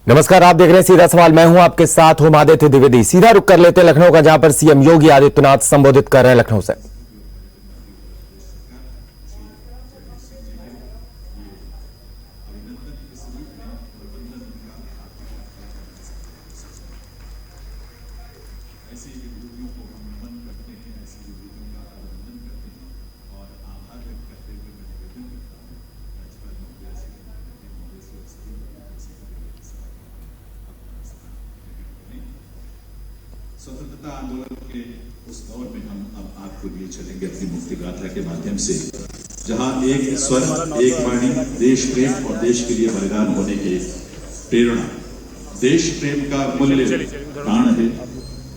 नमस्कार, आप देख रहे हैं सीधा सवाल। मैं हूं आपके साथ हूं आदित्य द्विवेदी। सीधा रुख कर लेते हैं लखनऊ का, जहां पर सीएम योगी आदित्यनाथ संबोधित कर रहे हैं लखनऊ से। स्वतंत्रता आंदोलन के उस दौर में हम अब आपको लिए चलेंगे अपनी मुक्ति गाथा के माध्यम से, जहां एक स्वर, एक वाणी, देश प्रेम और देश के लिए बलिदान होने की प्रेरणा, देश प्रेम का मूल्य प्राण है।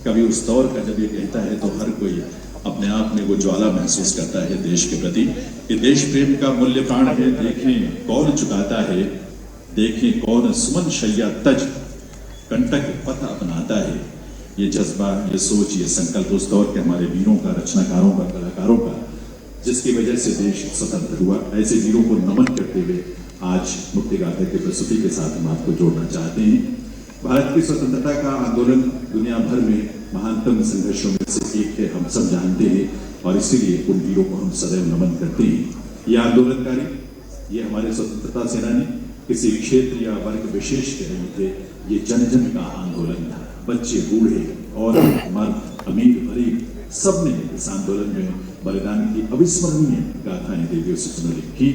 कभी उस दौर का जब ये कहता है तो हर कोई अपने आप में वो ज्वाला महसूस करता है देश के प्रति। ये देश प्रेम का मूल्य प्राण है। देखें कौन चुकाता है, देखें कौन सुमन शैया तज कंटक पथ अपनाता है। ये जज्बा, ये सोच, ये संकल्प उस दौर के हमारे वीरों का, रचनाकारों का, कलाकारों का, जिसकी वजह से देश स्वतंत्र हुआ। ऐसे वीरों को नमन करते हुए आज मुक्ति गाथा की प्रस्तुति के साथ हम आपको जोड़ना चाहते हैं। भारत की स्वतंत्रता का आंदोलन दुनिया भर में महानतम संघर्षों में से एक है, हम सब जानते हैं, और इसीलिए उन वीरों को हम सदैव नमन करते हैं। ये आंदोलनकारी, ये हमारे स्वतंत्रता सेनानी किसी क्षेत्र या वर्ग विशेष के नहीं थे। ये जन जन का आंदोलन था। बच्चे, बूढ़े और मर्द, अमीर, गरीब, सबने इस आंदोलन में बलिदान की अविस्मरणीय गाथाएं देवी उसने लिखी।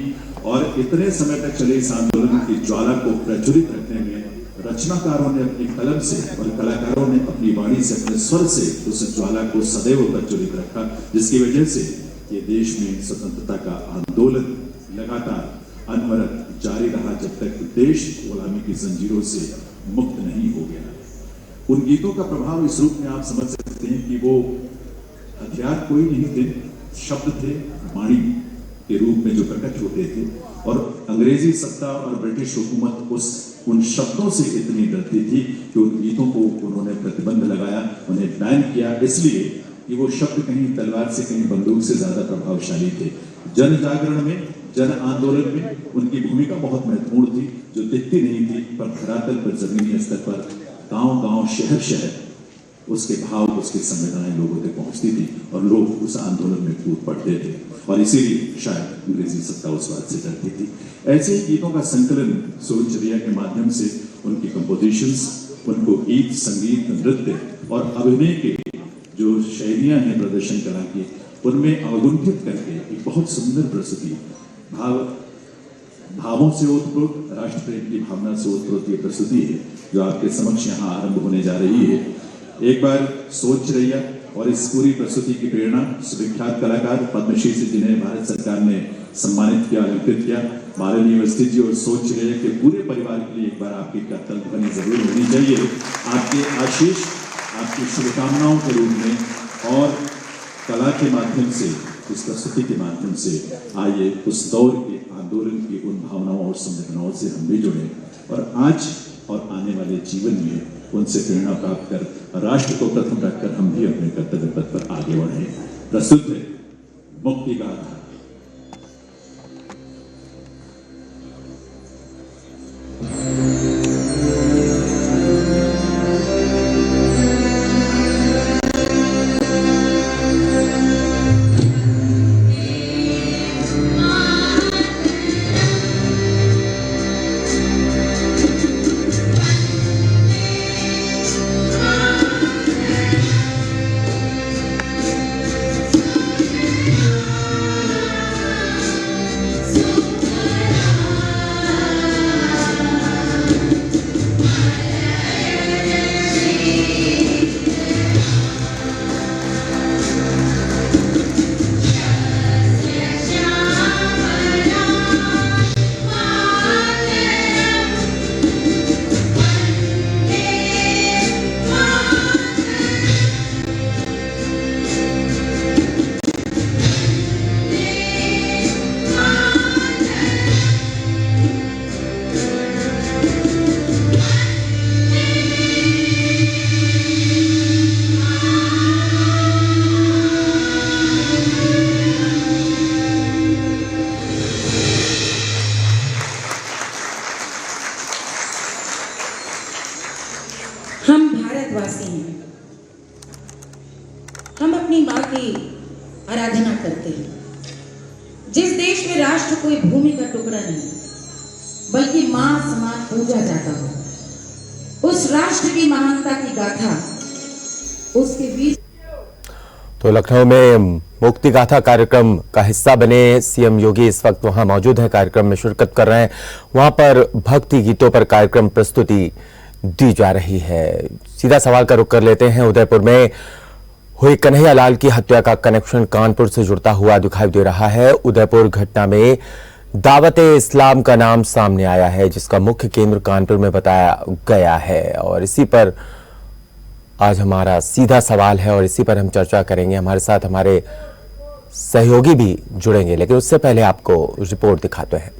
और इतने समय तक चले इस आंदोलन की ज्वाला को प्रज्वलित रखने में रचनाकारों ने अपनी कलम से और कलाकारों ने अपनी वाणी से, अपने स्वर से उस ज्वाला को सदैव प्रज्वलित रखा, जिसकी वजह से ये देश में स्वतंत्रता का आंदोलन लगातार अनवरत जारी रहा, जब तक देश गुलामी की जंजीरों से मुक्त नहीं हो गया। उन गीतों का प्रभाव इस रूप में आप समझ सकते हैं कि वो हथियार कोई नहीं थे, शब्द थे, वाणी के रूप में जो प्रकट होते थे। और अंग्रेजी सत्ता और ब्रिटिश हुकूमत उन शब्दों से इतनी डरती थी कि उन गीतों को उन्होंने प्रतिबंध लगाया, उन्हें बैन किया, इसलिए कि वो शब्द कहीं तलवार से, कहीं बंदूक से ज्यादा प्रभावशाली थे। जन जागरण में, जन आंदोलन में उनकी भूमिका बहुत महत्वपूर्ण थी, जो दिखती नहीं थी, पर धरातल पर, जमीनी स्तर पर, गांव-गांव, शहर-शहर उसके भाव, उसकी संवेदनाएं लोगों तक पहुंचती थी और लोग उस आंदोलन में कूद पड़ते थे। और इसीलिए शायद अंग्रेजी सत्ता उस बात से डरती थी। ऐसे ही गीतों का संकलन सोनचरिया के माध्यम से, उनकी कंपोजिशंस, उनको गीत, संगीत, नृत्य और अभिनय के जो शैलियां हैं प्रदर्शन कला की, उनमें अवगुंठित करके एक बहुत सुंदर प्रस्तुति, भावों से ओतप्रोत, राष्ट्र प्रेम की भावना से ओतप्रोत ये प्रस्तुति है जो आपके समक्ष यहाँ आरंभ होने जा रही है। एक बार सोच रही है, और इस पूरी प्रस्तुति की प्रेरणा सुविख्यात कलाकार पद्मश्री से, जिन्हें भारत सरकार ने सम्मानित किया, अलंकृत किया, मालन यूनिवर्सिटी जी और सोच रही है कि पूरे परिवार के लिए एक बार आपकी करतल ध्वनि जरूर होनी चाहिए। आपके आशीष, आपकी शुभकामनाओं के रूप में और कला के माध्यम से, इस प्रस्तुति के माध्यम से आइए उस दौर के आंदोलन की उन भावनाओं और संवेदनाओं से हम भी जुड़े और आज और आने वाले जीवन में उनसे प्रेरणा प्राप्त कर राष्ट्र को प्रथम रखकर हम भी अपने कर्तव्य पथ पर आगे बढ़े। प्रस्तुत है मुक्ति गाथा। हम भारतवासी हैं, हम अपनी माँ की आराधना करते हैं। जिस देश में राष्ट्र कोई भूमि का टुकड़ा नहीं बल्कि माँ समान पूजा जाता हो, उस राष्ट्र की महानता की गाथा उसके बीच। तो लखनऊ में मुक्ति गाथा कार्यक्रम का हिस्सा बने सीएम योगी इस वक्त वहां मौजूद हैं, कार्यक्रम में शिरकत कर रहे हैं। वहां पर भक्ति गीतों पर कार्यक्रम प्रस्तुति दी जा रही है। सीधा सवाल का रुख कर लेते हैं। उदयपुर में हुई कन्हैया लाल की हत्या का कनेक्शन कानपुर से जुड़ता हुआ दिखाई दे रहा है। उदयपुर घटना में दावते इस्लाम का नाम सामने आया है, जिसका मुख्य केंद्र कानपुर में बताया गया है। और इसी पर आज हमारा सीधा सवाल है और इसी पर हम चर्चा करेंगे। हमारे साथ हमारे सहयोगी भी जुड़ेंगे, लेकिन उससे पहले आपको रिपोर्ट दिखाते हैं।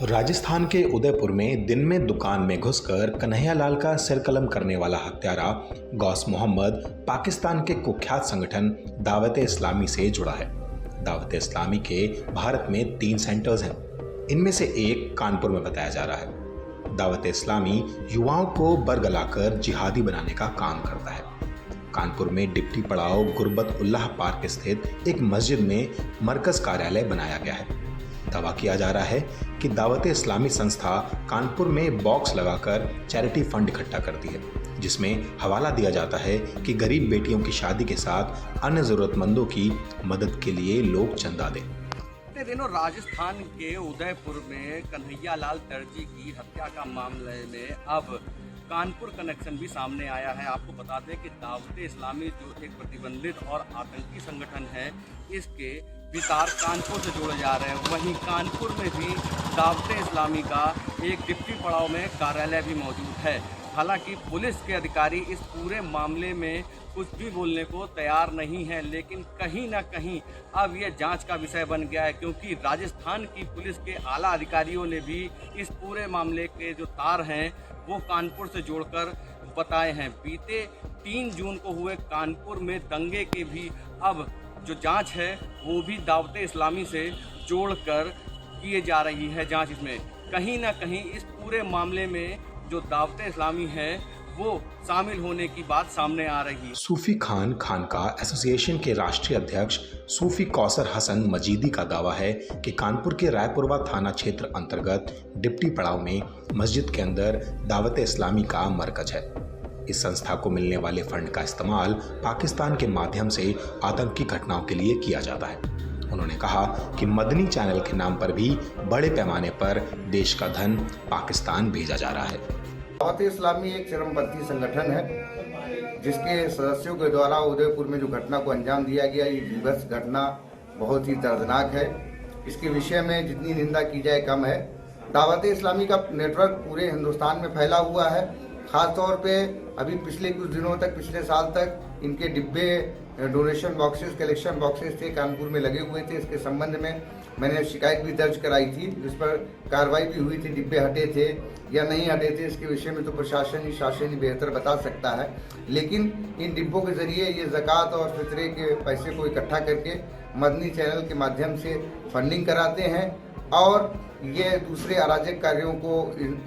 राजस्थान के उदयपुर में दिन में दुकान में घुसकर कन्हैया लाल का सिर कलम करने वाला हत्यारा गौस मोहम्मद पाकिस्तान के कुख्यात संगठन दावते इस्लामी से जुड़ा है। दावते इस्लामी के भारत में 3 सेंटर्स हैं। इनमें से एक कानपुर में बताया जा रहा है। दावते इस्लामी युवाओं को बरगलाकर जिहादी बनाने का काम करता है। कानपुर में डिप्टी पड़ाव गुरबत उल्लाह पार्क स्थित एक मस्जिद में मरकज कार्यालय बनाया गया है। दावा किया जा रहा है कि दावते इस्लामी संस्था कानपुर में बॉक्स लगाकर चैरिटी फंड इकट्ठा करती है, जिसमें हवाला दिया जाता है कि गरीब बेटियों की शादी के साथ अन्य जरूरतमंदों की मदद के लिए लोग चंदा दें। पिछले दिनों राजस्थान के उदयपुर में कन्हैया लाल दर्जी की हत्या का मामले में अब कानपुर कनेक्शन भी सामने आया है। आपको बता दें कि दावते इस्लामी जो एक प्रतिबंधित और आतंकी संगठन है, इसके विचार कानपुर से जोड़े जा रहे हैं। वहीं कानपुर में भी दावते इस्लामी का एक डिप्टी पड़ाव में कार्यालय भी मौजूद है। हालांकि पुलिस के अधिकारी इस पूरे मामले में कुछ भी बोलने को तैयार नहीं है, लेकिन कहीं ना कहीं अब यह जांच का विषय बन गया है, क्योंकि राजस्थान की पुलिस के आला अधिकारियों ने भी इस पूरे मामले के जो तार हैं वो कानपुर से जोड़कर बताए हैं। बीते 3 जून को हुए कानपुर में दंगे के भी अब जो जांच है वो भी दावते इस्लामी से जोड़कर किए जा रही है जांच। इसमें कहीं ना कहीं इस पूरे मामले में जो दावते इस्लामी है वो शामिल होने की बात सामने आ रही है। सूफी खान खानका एसोसिएशन के राष्ट्रीय अध्यक्ष सूफी कौसर हसन मजीदी का दावा है कि कानपुर के रायपुरवा थाना क्षेत्र अंतर्गत डिप्टी पड़ाव में मस्जिद के अंदर दावते इस्लामी का मरकज है। इस संस्था को मिलने वाले फंड का इस्तेमाल पाकिस्तान के माध्यम से आतंकी घटनाओं के लिए किया जाता है। उन्होंने कहा कि मदनी चैनल के नाम पर भी बड़े पैमाने पर देश का धन पाकिस्तान भेजा जा रहा है। दावते इस्लामी एक चरमपंथी संगठन है, जिसके सदस्यों के द्वारा उदयपुर में जो घटना को अंजाम दिया गया, ये विभत्स घटना बहुत ही दर्दनाक है। इसके विषय में जितनी निंदा की जाए कम है। दावते इस्लामी का नेटवर्क पूरे हिंदुस्तान में फैला हुआ है। खास तौर पे अभी पिछले कुछ दिनों तक, पिछले साल तक इनके डिब्बे, डोनेशन बॉक्सेस, कलेक्शन बॉक्सेस थे, कानपुर में लगे हुए थे। इसके संबंध में मैंने शिकायत भी दर्ज कराई थी, जिस पर कार्रवाई भी हुई थी। डिब्बे हटे थे या नहीं हटे थे, इसके विषय में तो प्रशासन ही शासन ही बेहतर बता सकता है। लेकिन इन डिब्बों के जरिए ये ज़कात और फितरे के पैसे को इकट्ठा करके मदनी चैनल के माध्यम से फंडिंग कराते हैं और ये दूसरे अराजक कार्यों को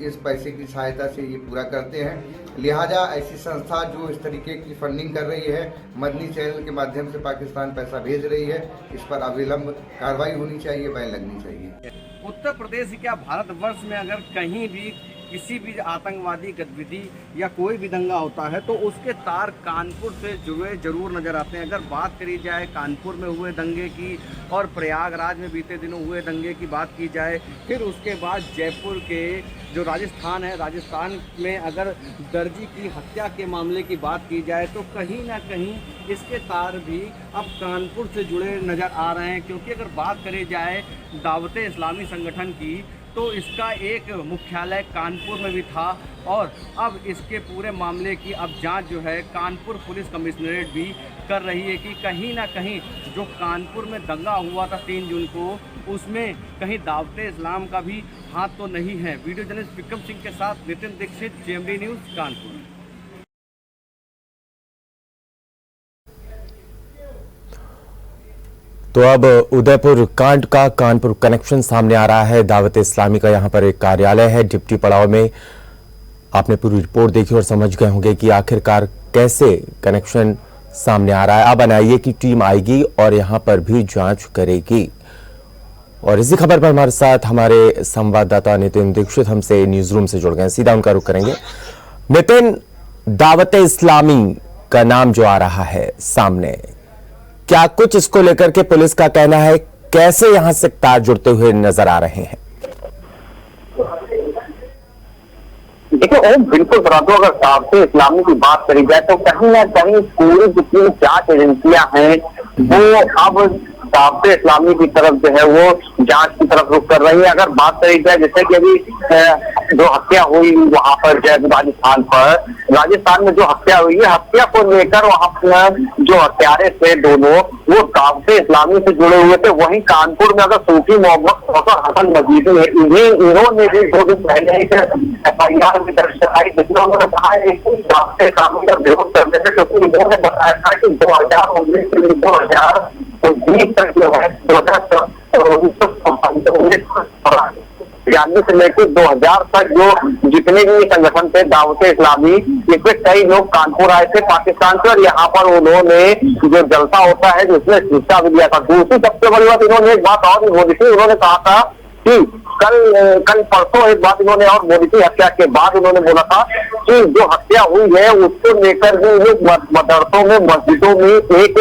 इस पैसे की सहायता से ये पूरा करते हैं। लिहाजा ऐसी संस्था जो इस तरीके की फंडिंग कर रही है, मदनी चैनल के माध्यम से पाकिस्तान पैसा भेज रही है, इस पर अविलंब कार्रवाई होनी चाहिए, बैन लगनी चाहिए। उत्तर प्रदेश क्या भारतवर्ष में अगर कहीं भी किसी भी आतंकवादी गतिविधि या कोई भी दंगा होता है तो उसके तार कानपुर से जुड़े जरूर नजर आते हैं। अगर बात करी जाए कानपुर में हुए दंगे की और प्रयागराज में बीते दिनों हुए दंगे की बात की जाए, फिर उसके बाद जयपुर के जो राजस्थान है, राजस्थान में अगर दर्जी की हत्या के मामले की बात की जाए तो कहीं ना कहीं इसके तार भी अब कानपुर से जुड़े नज़र आ रहे हैं। क्योंकि अगर बात करी जाए दावते इस्लामी संगठन की तो इसका एक मुख्यालय कानपुर में भी था और अब इसके पूरे मामले की अब जांच जो है कानपुर पुलिस कमिश्नरेट भी कर रही है कि कहीं ना कहीं जो कानपुर में दंगा हुआ था 3 जून को, उसमें कहीं दावते इस्लाम का भी हाथ तो नहीं है। वीडियो जर्नलिस्ट विक्रम सिंह के साथ नितिन दीक्षित, जेएमडी न्यूज़, कानपुर। तो अब उदयपुर कांड का कानपुर कनेक्शन सामने आ रहा है। दावत इस्लामी का यहां पर एक कार्यालय है डिप्टी पड़ाव में, आपने पूरी रिपोर्ट देखी और समझ गए होंगे कि आखिरकार कैसे कनेक्शन सामने आ रहा है। अब एनआईए की टीम आएगी और यहां पर भी जांच करेगी। और इसी खबर पर हमारे साथ हमारे संवाददाता नितिन दीक्षित हमसे न्यूज रूम से जुड़ गए, सीधा उनका रुख करेंगे। नितिन, दावते इस्लामी का नाम जो आ रहा है सामने, क्या कुछ इसको लेकर के पुलिस का कहना है? कैसे यहां से तार जुड़ते हुए नजर आ रहे हैं? देखिए बिल्कुल बता दो, अगर दावते इस्लामी की बात करी जाए तो कहीं ना कहीं पूरी जितनी जांच एजेंसियां हैं वो अब दावते इस्लामी की तरफ जो है वो जांच की तरफ रुख कर रही है। अगर बात करी जाए जैसे कि अभी जो हत्या हुई वहां पर राजस्थान में जो हत्या हुई है, हत्या को लेकर वहां पर जो हत्यारे थे दोनों वो दावते इस्लामी से जुड़े हुए थे। वहीं कानपुर में अगर सूफी मोहम्मद कौसर हसन मजीदी है, इन्होंने भी 2 दिन पहले एक FIR में दर्ज कराई, जिसमें उन्होंने कहा है कि दावते इस्लामी का विरोध करने से, क्योंकि इन्होंने बताया था कि 2019 से 2020 तक जो है 1999 से लेकर 2000 तक जो जितने भी संगठन थे दावते इस्लामी, इसमें कई लोग कानपुर आए थे पाकिस्तान से और यहाँ पर उन्होंने जो जलसा होता है जिसमें हिस्सा भी दिया था। दूसरी सबसे बड़ी बात, इन्होंने एक बात और भी बोली थी। उन्होंने कहा था कि कल परसों एक बात इन्होंने और बोली थी, हत्या के बाद उन्होंने बोला था कि जो हत्या हुई है उसको लेकर भी लोग मदरसों में मस्जिदों में एक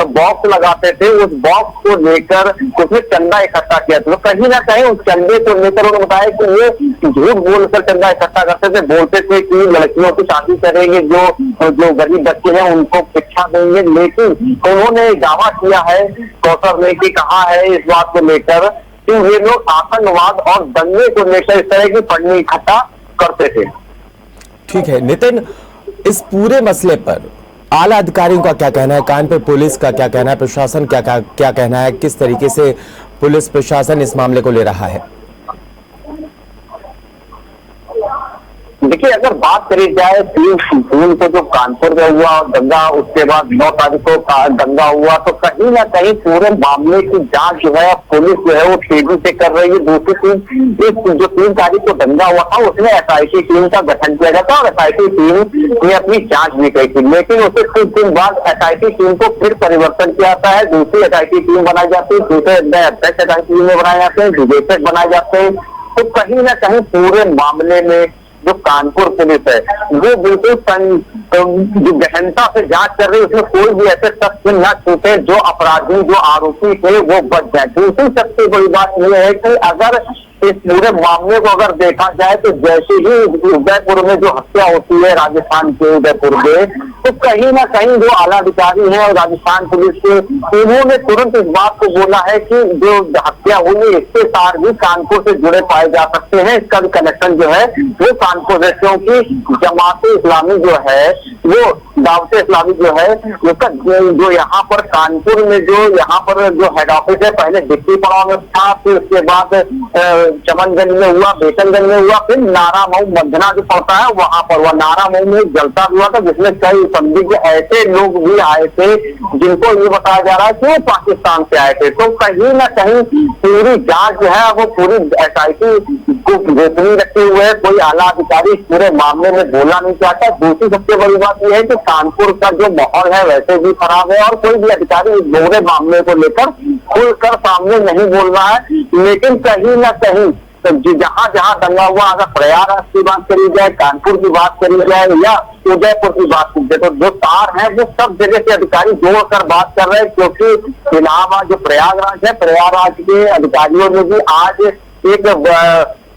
बॉक्स लगाते थे, उस बॉक्स को लेकर उसमें चंदा इकट्ठा किया था। तो कहीं ना कहीं उस चंदे को लेकर उन्होंने बताया कि ये झूठ बोलकर चंदा इकट्ठा करते थे, बोलते थे कि लड़कियों की शादी करेंगे, जो गरीब बच्चे हैं उनको शिक्षा देंगे। लेकिन उन्होंने दावा किया है कौसर ने कि कहा है इस बात को लेकर कि ये लोग आतंकवाद और दंगे को लेकर इस तरह की फंडिंग इकट्ठा करते थे। ठीक है नितिन, इस पूरे मसले पर आला अधिकारियों का क्या कहना है? कानपुर पुलिस का क्या कहना है? प्रशासन क्या कहना है? किस तरीके से पुलिस प्रशासन इस मामले को ले रहा है? देखिए अगर बात करी जाए 3 जून को जो कानपुर में हुआ दंगा, उसके बाद 9 तारीख को दंगा हुआ, तो कहीं ना कहीं पूरे मामले की जांच जो है पुलिस जो है वो तेजी से कर रही है। दूसरी चीज, जो 3 तारीख को दंगा हुआ था उसमें SIT टीम का गठन किया गया था और SIT टीम ने अपनी जांच भी की थी, लेकिन उससे कुछ दिन बाद SIT टीम को फिर परिवर्तन किया जाता है, दूसरी SIT टीम बनाई जाती है, दूसरे अध्यक्ष SIT टीम में बनाए जाते हैं, निदेशक बनाए जाते हैं। तो कहीं ना कहीं पूरे मामले में जो कानपुर पुलिस है वो बिल्कुल जो गहनता से जांच कर रही है, उसमें कोई भी ऐसे तथ्य न छूटे जो अपराधी जो आरोपी थे वो बच जाए। दूसरी सबसे बड़ी बात यह है कि अगर इस पूरे मामले को अगर देखा जाए तो जैसे ही उदयपुर में जो हत्या होती है राजस्थान के उदयपुर में, तो कहीं ना कहीं जो आला अधिकारी हैं और राजस्थान पुलिस के, उन्होंने तुरंत इस बात को बोला है कि जो हत्या हुई है इसके तार भी कानपुर से जुड़े पाए जा सकते हैं। इसका भी कनेक्शन जो है वो कानपुर से, क्योंकि जमाते इस्लामी जो है वो दावते इस्लामी जो है उसका जो यहाँ पर कानपुर में जो यहाँ पर जो हेड ऑफिस है, पहले डिप्टी पड़ाव में था, फिर उसके बाद चमनगंज में हुआ, बेसनगंज में हुआ, फिर नारामऊ मंधना जो पड़ता है वहां पर हुआ। नारामऊ में जलसा हुआ था जिसमें कई संदिग्ध ऐसे लोग भी आए थे जिनको ये बताया जा रहा है कि वो पाकिस्तान से आए थे। तो कहीं ना कहीं पूरी जांच जो है वो पूरी SIT को गोपनीय रखे हुए है, कोई आला अधिकारी इस पूरे मामले में बोलना नहीं चाहता। दूसरी सबसे बड़ी बात यह है कि कानपुर का जो माहौल है वैसे भी खराब है और कोई भी अधिकारी इस पूरे मामले को लेकर खुलकर सामने नहीं बोल रहा है। लेकिन कहीं ना कहीं जहां जहां दंगा हुआ, अगर प्रयागराज की बात करी जाए, कानपुर की बात करी जाए या उदयपुर की बात की जाए, तो जो तार है वो सब जगह से अधिकारी जोड़कर बात कर रहे हैं। क्योंकि इलाहाबाद जो प्रयागराज है, प्रयागराज के अधिकारियों ने भी आज एक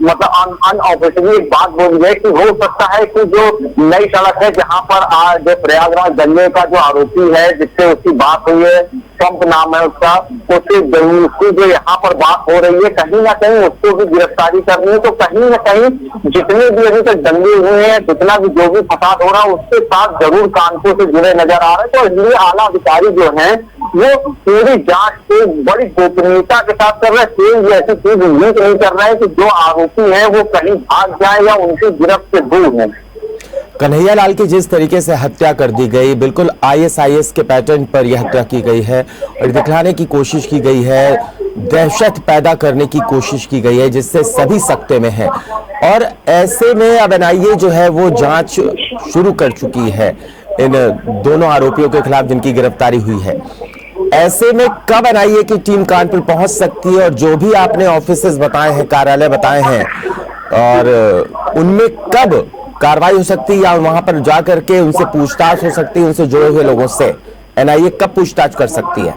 मतलब अनऑफिशियली एक बात बोली है कि हो सकता है कि जो नई सड़क है जहां पर आज प्रयागराज दंगे का जो आरोपी है जिससे उसकी बात हुई है, पंप नाम है उसका, उसकी जो यहाँ पर बात हो रही है, कहीं ना कहीं उसको भी गिरफ्तारी करनी है। तो कहीं ना कहीं जितने भी अभी तक दंगे हुए हैं, जितना भी जो भी फसाद हो रहा है उसके साथ जरूर कानपुर से जुड़े नजर आ रहे हैं। तो इसलिए आला अधिकारी जो है वो पूरी जांच को बड़ी गोपनीयता के साथ कर रहे हैं। कोई ऐसी चीज उम्मीद नहीं कर रहे हैं कि जो आरोपी है वो कहीं भाग जाए या उनकी गिरफ्त से दूर है। कन्हैया लाल की जिस तरीके से हत्या कर दी गई, बिल्कुल ISIS के पैटर्न पर यह हत्या की गई है और दिखलाने की कोशिश की गई है दहशत पैदा करने की कोशिश की गई है, जिससे सभी सकते में हैं। और ऐसे में अब एनआईए जो है वो जांच शुरू कर चुकी है इन दोनों आरोपियों के खिलाफ जिनकी गिरफ्तारी हुई है। ऐसे में कब एनआईए की टीम कानपुर पहुंच सकती है, और जो भी आपने ऑफिसेस बताए हैं, कार्यालय बताए हैं, और उनमें कब कार्रवाई हो सकती है, या वहां पर जाकर के उनसे पूछताछ हो सकती है, उनसे जुड़े हुए लोगों से एनआईए कब पूछताछ कर सकती है?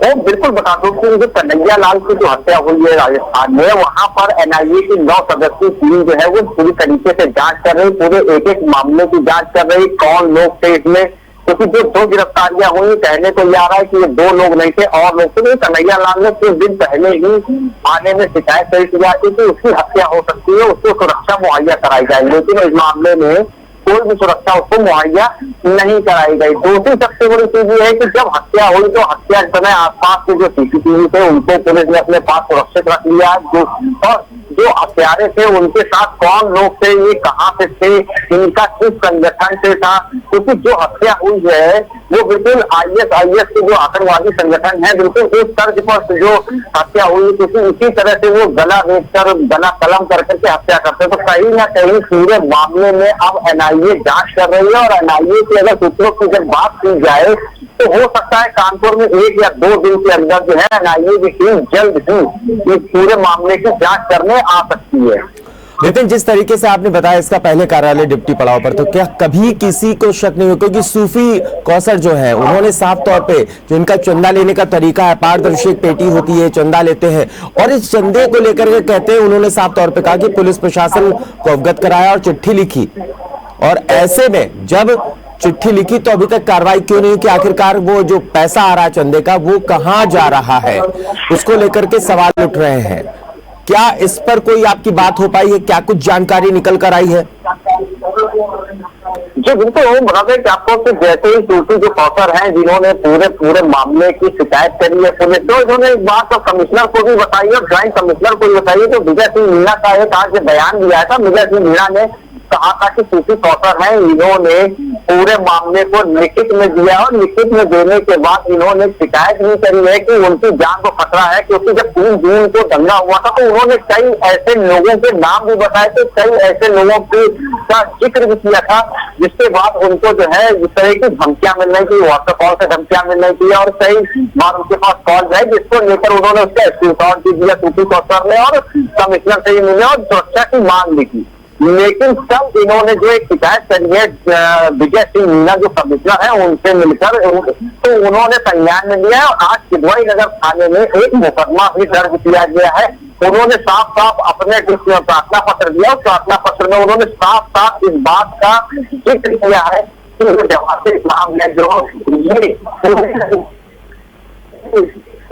तो बिल्कुल बता दूं कि जो कन्हैया लाल की जो हत्या हुई है राजस्थान में, वहां पर एनआईए की 9 सदस्यीय टीम जो है वो पूरी तरीके से जांच कर रही, पूरे एक एक मामले की जांच कर रही, कौन लोग थे इसमें, क्योंकि जो 2 गिरफ्तारियां हुई, कहने को यह आ रहा है कि ये 2 लोग नहीं थे और लोग थे। कन्हैया लाल ने कुछ दिन पहले ही थाने में शिकायत करी थी कि उसकी हत्या हो सकती है, उसको सुरक्षा मुहैया कराई जाए, लेकिन इस मामले में कोई भी सुरक्षा उसको मुहैया नहीं कराई गई। दूसरी सबसे बड़ी चीज ये है कि जब हत्या हुई तो हत्या के समय आसपास के जो सीसीटीवी थे उनको पुलिस ने अपने पास सुरक्षित रख लिया, और जो हत्यारे थे उनके साथ कौन लोग थे, ये कहाँ से थे, इनका किस संगठन से था, क्योंकि जो हत्या हुई है वो बिल्कुल आईएस के जो आतंकवादी संगठन है, बिल्कुल उस तर्ज पर जो हत्या हुई, क्योंकि इसी तरह से वो गला रेत कर, गला कलम करके हत्या करते। तो कहीं ना कहीं पूरे मामले में अब एनआईए जांच कर रही है, और एनआईए की अगर सूत्रों की जब बात की जाए तो हो सकता है कानपुर में 1 या 2 दिन के अंदर जो है एनआईए की टीम जल्द ही इस पूरे मामले की जांच करने आ सकती है। लेकिन जिस तरीके से आपने बताया इसका पहले कार्यालय डिप्टी पड़ाव पर, तो क्या कभी किसी को शक नहीं हुआ? क्योंकि सूफी कौसर जो है उन्होंने साफ तौर पे जो इनका चंदा लेने का तरीका है, पारदर्शी एक पेटी होती है, चंदा लेते हैं, और इस चंदे को लेकर के कहते हैं उन्होंने साफ तौर पे कहा कि पुलिस प्रशासन को अवगत कराया और चिट्ठी लिखी, और ऐसे में जब चिट्ठी लिखी तो अभी तक कार्रवाई क्यों नहीं, कि आखिरकार वो जो पैसा आ रहा है चंदे का वो कहां जा रहा है, उसको लेकर के सवाल उठ रहे हैं। क्या इस पर कोई आपकी बात हो पाई है? क्या कुछ जानकारी निकल कर आई है? जी बिल्कुल, वो बता दें कि आपको कि जैसे ही सूफी जो कौसर हैं जिन्होंने पूरे मामले की शिकायत करी है पुलिस, तो इन्होंने एक बात तो कमिश्नर को भी बताई और ज्वाइंट कमिश्नर को भी बताई। तो विजय सिंह मीणा का एक आज बयान दिया था, विजय सिंह मीणा ने कहा था कि सूफी कौसर हैं, इन्होंने पूरे मामले को लिखित में दिया, और लिखित में देने के बाद इन्होंने शिकायत नहीं करी है कि उनकी जान को खतरा है, क्योंकि जब 3 जून को दंगा हुआ था तो उन्होंने कई ऐसे लोगों के नाम भी बताए थे, कई ऐसे लोगों का जिक्र भी किया था, जिसके बाद उनको जो है इस तरह की धमकियां मिल रही थी, व्हाट्सएप कॉल से धमकियां मिल रही थी, और कई बार उनके पास कॉल है, जिसको लेकर उन्होंने उसका स्क्रीनशॉट भी दिया सूफी कौसर ने, और कमिश्नर से ही मिले और सुरक्षा की मांग भी की। लेकिन तब इन्होंने जो एक शिकायत करी है विजय सिंह मीणा जो कमिश्नर है उनसे मिलकर, तो उन्होंने संज्ञान में लिया, और आज किदवई नगर थाने में एक मुकदमा भी दर्ज किया गया है। उन्होंने साफ साफ अपने प्रार्थना पत्र दिया, और प्रार्थना पत्र में उन्होंने साफ साफ इस बात का जिक्र किया है कि जमात इस्लाम ने जो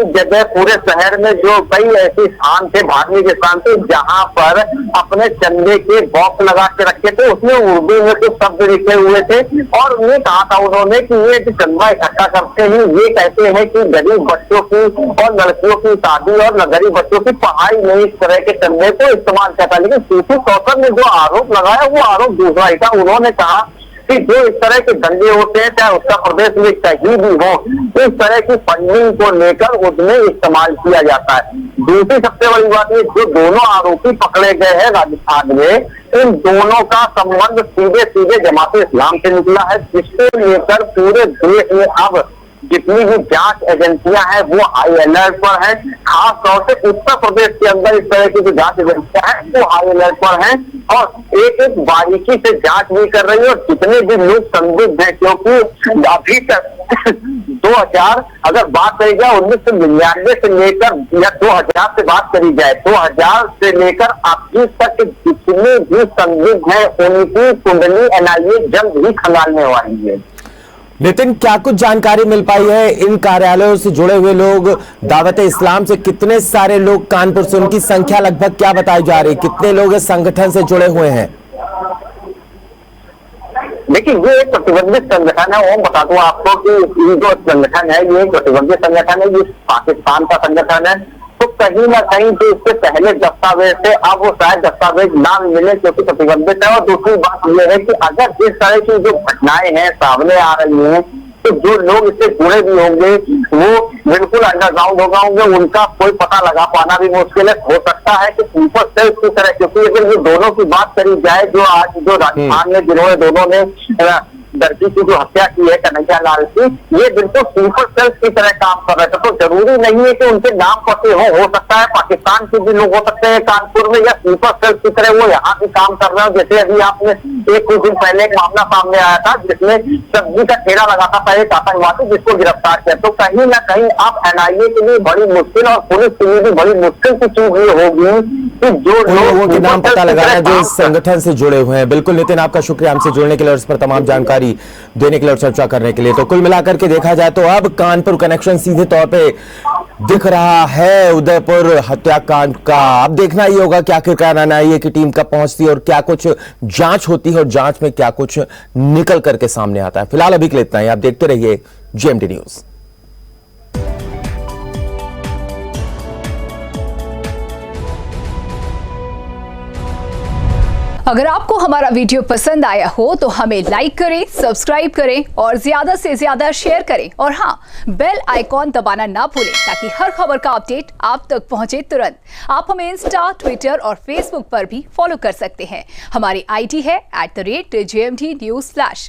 जगह पूरे शहर में जो कई ऐसे स्थान थे, धार्मिक स्थान थे, जहां पर अपने चंदे के बॉक्स लगा के रखे थे, उसमें उर्दू में कुछ शब्द लिखे हुए थे, और उन्हें कहा था उन्होंने कि ये चंदा इकट्ठा करते हैं, ये कहते हैं कि गरीब बच्चों की और लड़कियों की शादी और गरीब बच्चों की पढ़ाई में इस तरह के चंदे को इस्तेमाल करता है। लेकिन सूफी कौसर ने जो आरोप लगाया वो आरोप दूसरा ही था। उन्होंने कहा कि जो इस तरह के दंगे होते हैं, चाहे उत्तर प्रदेश में कहीं भी हो, इस तरह की फंडिंग को लेकर उसमें इस्तेमाल किया जाता है। दूसरी सबसे बड़ी बात ये, जो दोनों आरोपी पकड़े गए हैं राजस्थान में, इन दोनों का संबंध सीधे सीधे जमात इस्लाम से निकला है, जिसको लेकर पूरे देश में अब जितनी भी जांच एजेंसियां हैं वो हाई अलर्ट पर हैं। खास तौर से उत्तर प्रदेश के अंदर इस तरह की जो जांच एजेंसियां हैं वो हाई अलर्ट पर हैं, और एक एक बारीकी से जांच भी कर रही है, और जितने भी लोग संदिग्ध हैं, क्योंकि अभी तक 2000 अगर बात करी जाए 1999 से लेकर, या 2000 से बात करी जाए 2000 से लेकर अब तक जितने भी संदिग्ध हैं उनकी कुंडली एनआईए जल्द ही खंगालने वाली है। नितिन, क्या कुछ जानकारी मिल पाई है इन कार्यालयों से जुड़े हुए लोग, दावत इस्लाम से कितने सारे लोग कानपुर से, उनकी संख्या लगभग क्या बताई जा रही है, कितने लोग इस संगठन से जुड़े हुए हैं? देखिए, ये एक प्रतिबंधित संगठन है। वो बता दूं आपको कि ये जो संगठन है ये एक प्रतिबंधित संगठन है, ये पाकिस्तान का संगठन है। तो कहीं ना कहीं जो इससे पहले दस्तावेज थे, अब वो शायद दस्तावेज ना मिले क्योंकि प्रतिबंधित है। और दूसरी बात यह है कि अगर इस तरह की जो घटनाएं हैं सामने आ रही हैं, तो जो लोग इससे जुड़े भी होंगे वो बिल्कुल अंडरग्राउंड होंगे, उनका कोई पता लगा पाना भी मुश्किल है। हो सकता है कि स्लीपर सेल की तरह, क्योंकि अगर ये दोनों की बात करी जाए, जो आज जो राजस्थान में जिन्होंने दोनों ने लड़की की जो हत्या की है कन्हैया लाल की, ये बिल्कुल स्लीपर सेल्स की तरह काम कर रहे थे। तो जरूरी नहीं है कि उनके नाम पते हो सकता है पाकिस्तान के भी लोग हो सकते हैं कानपुर में, या स्लीपर सेल्स की तरह वो यहाँ भी काम कर रहे हो। जैसे अभी आपने कुछ दिन पहले एक मामला सामने आया था जिसमें सब्जी का ठेला लगाता था एक आतंकवादी, जिसको गिरफ्तार किया। तो कहीं ना कहीं आप NIA के लिए बड़ी मुश्किल और पुलिस के लिए भी बड़ी मुश्किल की चीज ये होगी कि जो लोगों के नाम पता लगाना जो इस संगठन से जुड़े हुए हैं। बिल्कुल नितिन, आपका शुक्रिया हमसे जुड़ने के लिए और इस पर तमाम जानकारी देने के लिए और चर्चा करने के लिए। तो कुल मिलाकर के देखा जाए तो अब कानपुर कनेक्शन सीधे तौर पे दिख रहा है उदयपुर हत्याकांड का। अब देखना ही होगा कि आखिरकार NIA की टीम कब पहुंचती है और क्या कुछ जांच होती है और जांच में क्या कुछ निकल करके सामने आता है। फिलहाल अभी के लिए इतना ही। आप देखते रहिए GMT न्यूज। अगर आपको हमारा वीडियो पसंद आया हो तो हमें लाइक करें, सब्सक्राइब करें और ज्यादा से ज्यादा शेयर करें। और हाँ, बेल आइकॉन दबाना ना भूलें ताकि हर खबर का अपडेट आप तक पहुंचे तुरंत। आप हमें इंस्टा, ट्विटर और फेसबुक पर भी फॉलो कर सकते हैं। हमारी ID है @GMT News Flash।